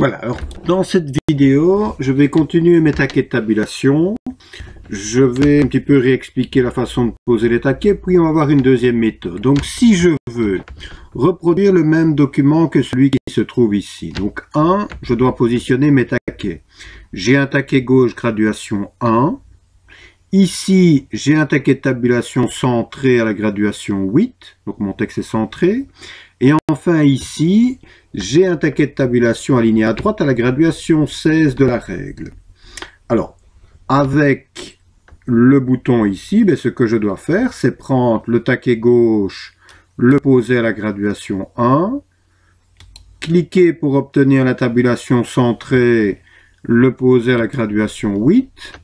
Voilà, alors dans cette vidéo, je vais continuer mes taquets de tabulation. Je vais un petit peu réexpliquer la façon de poser les taquets, puis on va voir une deuxième méthode. Donc si je veux reproduire le même document que celui qui se trouve ici, donc 1, je dois positionner mes taquets. J'ai un taquet gauche graduation 1. Ici, j'ai un taquet de tabulation centré à la graduation 8, donc mon texte est centré. Et enfin ici, j'ai un taquet de tabulation aligné à droite à la graduation 16 de la règle. Alors, avec le bouton ici, ce que je dois faire, c'est prendre le taquet gauche, le poser à la graduation 1, cliquer pour obtenir la tabulation centrée, le poser à la graduation 8,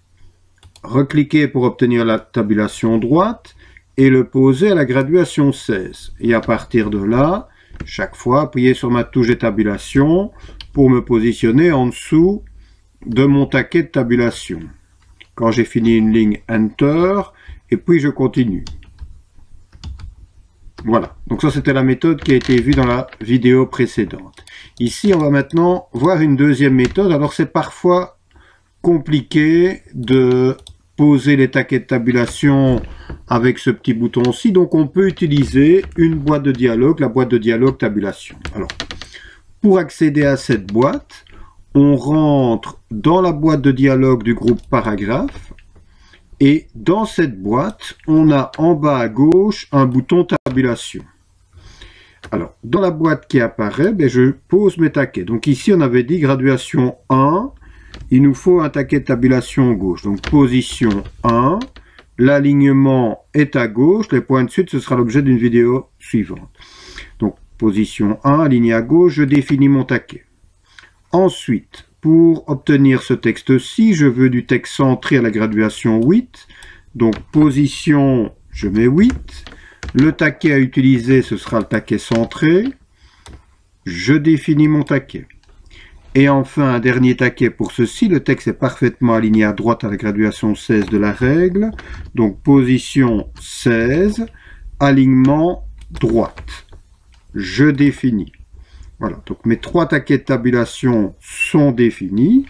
recliquer pour obtenir la tabulation droite et le poser à la graduation 16. Et à partir de là, chaque fois, appuyer sur ma touche de tabulation pour me positionner en dessous de mon taquet de tabulation. Quand j'ai fini une ligne, Enter, et puis je continue. Voilà, donc ça c'était la méthode qui a été vue dans la vidéo précédente. Ici, on va maintenant voir une deuxième méthode. Alors c'est parfois compliqué de poser les taquets de tabulation avec ce petit bouton-ci, donc on peut utiliser une boîte de dialogue, la boîte de dialogue tabulation. Alors, pour accéder à cette boîte, on rentre dans la boîte de dialogue du groupe paragraphe, et dans cette boîte, on a en bas à gauche un bouton tabulation. Alors, dans la boîte qui apparaît, je pose mes taquets. Donc ici, on avait dit graduation 1, il nous faut un taquet de tabulation gauche. Donc position 1, l'alignement est à gauche, les points de suite, ce sera l'objet d'une vidéo suivante. Donc position 1, aligné à gauche, je définis mon taquet. Ensuite, pour obtenir ce texte-ci, je veux du texte centré à la graduation 8. Donc position, je mets 8. Le taquet à utiliser, ce sera le taquet centré. Je définis mon taquet. Et enfin, un dernier taquet pour ceci, le texte est parfaitement aligné à droite à la graduation 16 de la règle. Donc position 16, alignement droite. Je définis. Voilà, donc mes trois taquets de tabulation sont définis.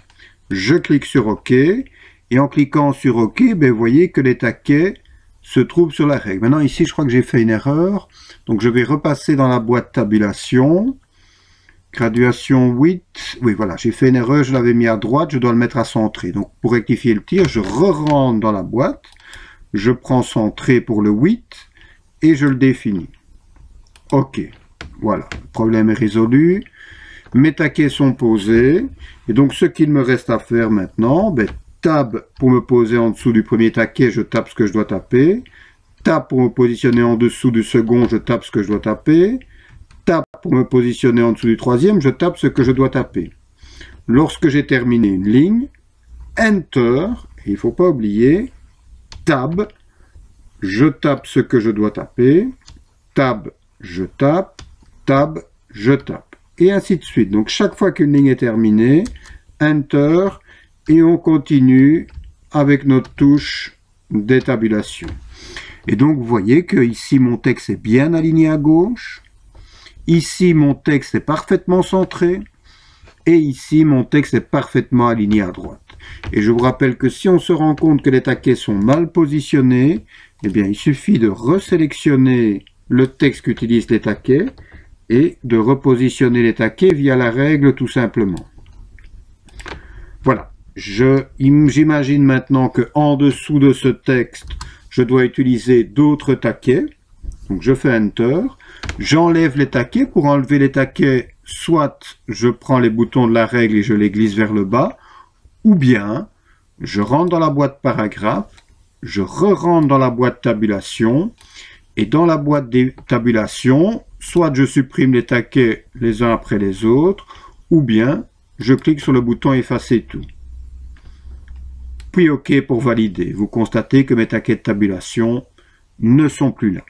Je clique sur OK. Et en cliquant sur OK, vous voyez que les taquets se trouvent sur la règle. Maintenant ici, je crois que j'ai fait une erreur. Donc je vais repasser dans la boîte tabulation. Graduation 8, oui voilà, j'ai fait une erreur, je l'avais mis à droite, je dois le mettre à centrer. Donc pour rectifier le tir, je re-rentre dans la boîte, je prends centré pour le 8 et je le définis. OK, voilà, le problème est résolu. Mes taquets sont posés. Et donc ce qu'il me reste à faire maintenant, Tab pour me poser en dessous du premier taquet, je tape ce que je dois taper. Tab pour me positionner en dessous du second, je tape ce que je dois taper. Tab pour me positionner en dessous du troisième, je tape ce que je dois taper. Lorsque j'ai terminé une ligne, Enter, et il ne faut pas oublier, Tab, je tape ce que je dois taper, Tab, je tape, Tab, je tape, et ainsi de suite. Donc chaque fois qu'une ligne est terminée, Enter, et on continue avec notre touche de tabulation. Et donc vous voyez que ici mon texte est bien aligné à gauche. Ici, mon texte est parfaitement centré. Et ici, mon texte est parfaitement aligné à droite. Et je vous rappelle que si on se rend compte que les taquets sont mal positionnés, eh bien, il suffit de resélectionner le texte qu'utilisent les taquets et de repositionner les taquets via la règle tout simplement. Voilà. J'imagine maintenant qu'en dessous de ce texte, je dois utiliser d'autres taquets. Donc, je fais Enter. J'enlève les taquets. Pour enlever les taquets, soit je prends les boutons de la règle et je les glisse vers le bas, ou bien je rentre dans la boîte paragraphe, je re-rentre dans la boîte tabulation, et dans la boîte des tabulations, soit je supprime les taquets les uns après les autres, ou bien je clique sur le bouton effacer tout. Puis OK pour valider. Vous constatez que mes taquets de tabulation ne sont plus là.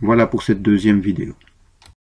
Voilà pour cette deuxième vidéo.